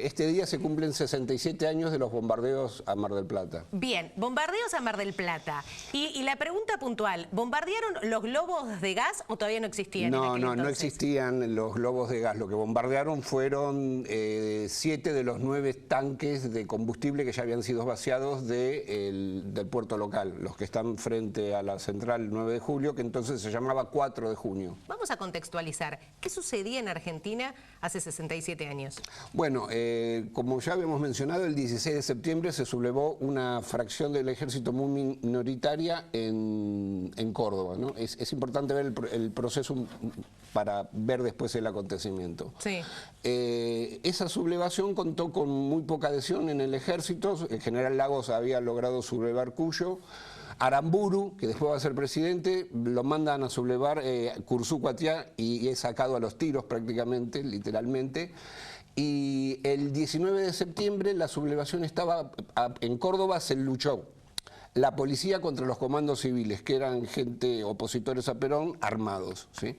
Este día se cumplen 67 años de los bombardeos a Mar del Plata. Bien, bombardeos a Mar del Plata. Y la pregunta puntual, ¿bombardearon los globos de gas o todavía no existían? No existían los globos de gas. Lo que bombardearon fueron 7 de los 9 tanques de combustible que ya habían sido vaciados del puerto local, los que están frente a la central 9 de julio, que entonces se llamaba 4 de junio. Vamos a contextualizar. ¿Qué sucedía en Argentina hace 67 años? Bueno, como ya habíamos mencionado, el 16 de septiembre se sublevó una fracción del ejército muy minoritaria en Córdoba, ¿no? Es importante ver el proceso para ver después el acontecimiento. Sí. Esa sublevación contó con muy poca adhesión en el ejército. El general Lagos había logrado sublevar Cuyo. Aramburu, que después va a ser presidente, lo mandan a sublevar Curzú-Cuatiá y es sacado a los tiros prácticamente, literalmente. Y el 19 de septiembre la sublevación estaba en Córdoba, se luchó la policía contra los comandos civiles, que eran gente opositores a Perón, armados, ¿sí?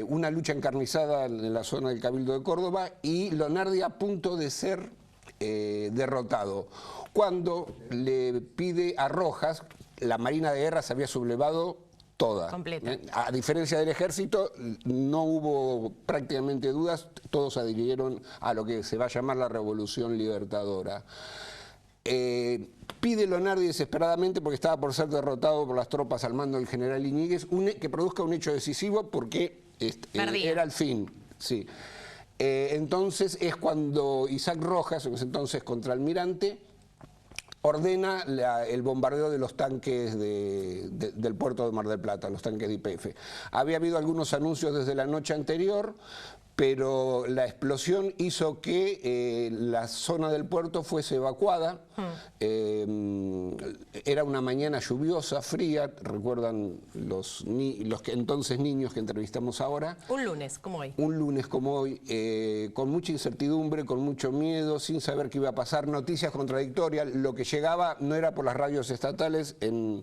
Una lucha encarnizada en la zona del Cabildo de Córdoba y Lonardi a punto de ser derrotado. Cuando le pide a Rojas, la Marina de Guerra se había sublevado toda. Completa. A diferencia del ejército, no hubo prácticamente dudas, todos adhirieron a lo que se va a llamar la Revolución Libertadora. Pide Lonardi desesperadamente, porque estaba por ser derrotado por las tropas al mando del general Iñiguez, que produzca un hecho decisivo porque era el fin. Sí. Entonces es cuando Isaac Rojas, en ese entonces contraalmirante, ordena el bombardeo de los tanques del puerto de Mar del Plata, los tanques de YPF. Había habido algunos anuncios desde la noche anterior, pero la explosión hizo que la zona del puerto fuese evacuada. Era una mañana lluviosa, fría, recuerdan los que entonces niños que entrevistamos ahora. Un lunes como hoy. Un lunes como hoy, con mucha incertidumbre, con mucho miedo, sin saber qué iba a pasar, noticias contradictorias. Lo que llegaba no era por las radios estatales en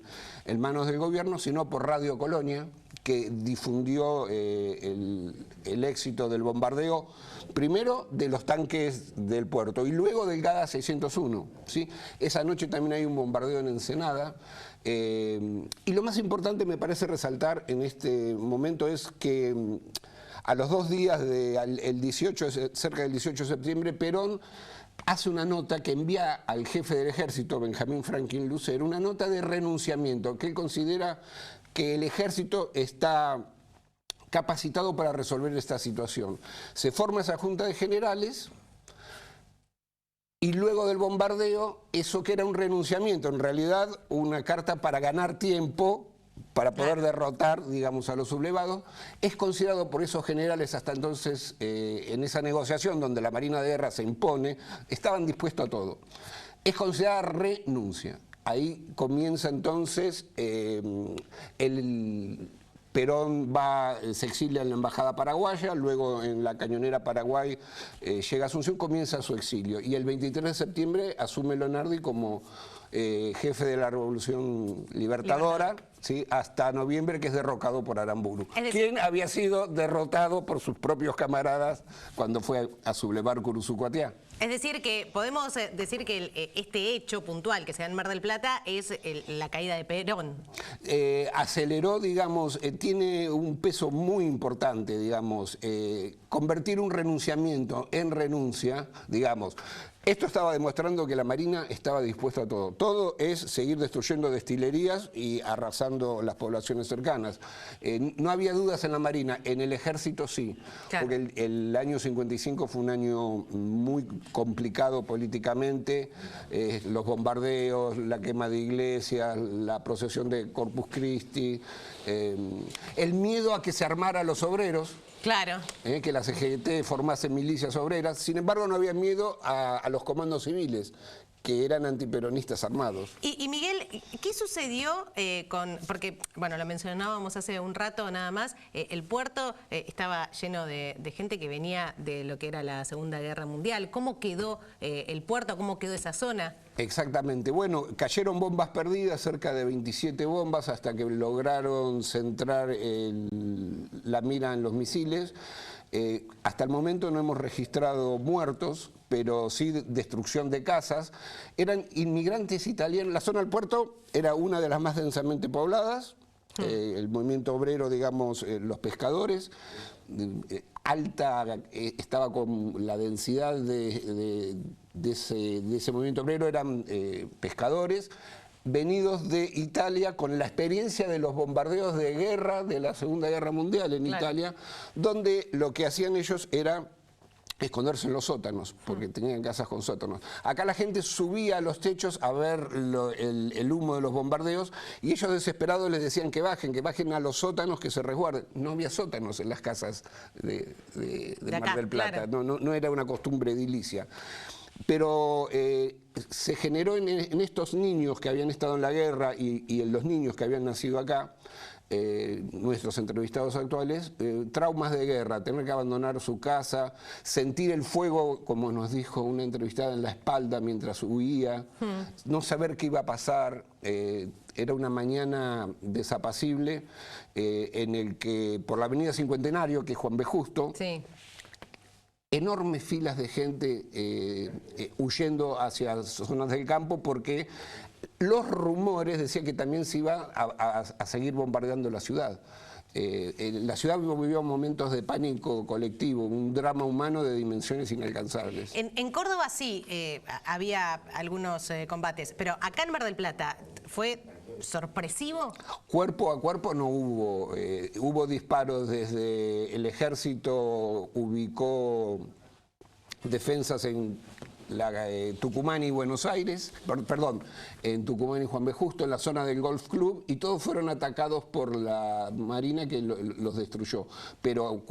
manos del gobierno, sino por Radio Colonia, que difundió el éxito del bombardeo, primero de los tanques del puerto y luego del GADA 601. ¿Sí? Esa noche también hay un bombardeo en Ensenada. Y lo más importante me parece resaltar en este momento es que a los 2 días, cerca del 18 de septiembre, Perón hace una nota que envía al jefe del ejército, Benjamín Franklin Lucero, una nota de renunciamiento, que él considera que el ejército está capacitado para resolver esta situación. Se forma esa junta de generales y luego del bombardeo, eso que era un renunciamiento, en realidad una carta para ganar tiempo, para poder derrotar, digamos, a los sublevados, es considerado por esos generales hasta entonces, en esa negociación donde la Marina de Guerra se impone, estaban dispuestos a todo. Es considerada renuncia. Ahí comienza entonces, Perón se exilia en la embajada paraguaya, luego en la cañonera Paraguay llega a Asunción, comienza su exilio. Y el 23 de septiembre asume Lonardi como jefe de la Revolución Libertadora, ¿sí? Hasta noviembre, que es derrocado por Aramburu, quien había sido derrotado por sus propios camaradas cuando fue a sublevar Curzú-Cuatiá. Es decir, que podemos decir que este hecho puntual que se da en Mar del Plata es la caída de Perón. Aceleró, digamos, tiene un peso muy importante, digamos, convertir un renunciamiento en renuncia, digamos. Esto estaba demostrando que la Marina estaba dispuesta a todo. Todo es seguir destruyendo destilerías y arrasando las poblaciones cercanas. No había dudas en la Marina, en el Ejército sí, claro. Porque el año 55 fue un año muy complicado políticamente, los bombardeos, la quema de iglesias, la procesión de Corpus Christi, el miedo a que se armara a los obreros. Claro. Que la CGT formase milicias obreras. Sin embargo, no había miedo a los comandos civiles, que eran antiperonistas armados. Y Miguel, ¿qué sucedió porque, bueno, lo mencionábamos hace un rato nada más, el puerto estaba lleno de gente que venía de lo que era la Segunda Guerra Mundial. ¿Cómo quedó el puerto? ¿Cómo quedó esa zona? Exactamente. Bueno, cayeron bombas perdidas, cerca de 27 bombas, hasta que lograron centrar la mira en los misiles. Hasta el momento no hemos registrado muertos, pero sí destrucción de casas. Eran inmigrantes italianos. La zona del puerto era una de las más densamente pobladas. El movimiento obrero, digamos, los pescadores, estaba con la densidad de ese movimiento obrero, eran pescadores venidos de Italia con la experiencia de los bombardeos de guerra de la Segunda Guerra Mundial en Italia, donde lo que hacían ellos era esconderse en los sótanos, porque tenían casas con sótanos. Acá la gente subía a los techos a ver el humo de los bombardeos y ellos desesperados les decían que bajen a los sótanos, que se resguarden. No había sótanos en las casas de Mar del Plata, claro. No era una costumbre edilicia. Pero se generó en estos niños que habían estado en la guerra y en los niños que habían nacido acá, nuestros entrevistados actuales, traumas de guerra, tener que abandonar su casa, sentir el fuego, como nos dijo una entrevistada, en la espalda mientras huía, no saber qué iba a pasar. Era una mañana desapacible en el que por la avenida Cincuentenario, que es Juan B. Justo, sí, enormes filas de gente huyendo hacia zonas del campo porque los rumores decían que también se iba a seguir bombardeando la ciudad. La ciudad vivió momentos de pánico colectivo, un drama humano de dimensiones inalcanzables. En Córdoba sí había algunos combates, pero acá en Mar del Plata fue sorpresivo. Cuerpo a cuerpo no hubo. Hubo disparos desde el ejército, ubicó defensas en Tucumán y Buenos Aires, perdón, en Tucumán y Juan B. Justo, en la zona del Golf Club, y todos fueron atacados por la Marina que los destruyó. Pero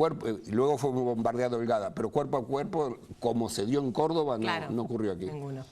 luego fue bombardeado el Gada, pero cuerpo a cuerpo, como se dio en Córdoba, no, claro, no ocurrió aquí. Ninguno.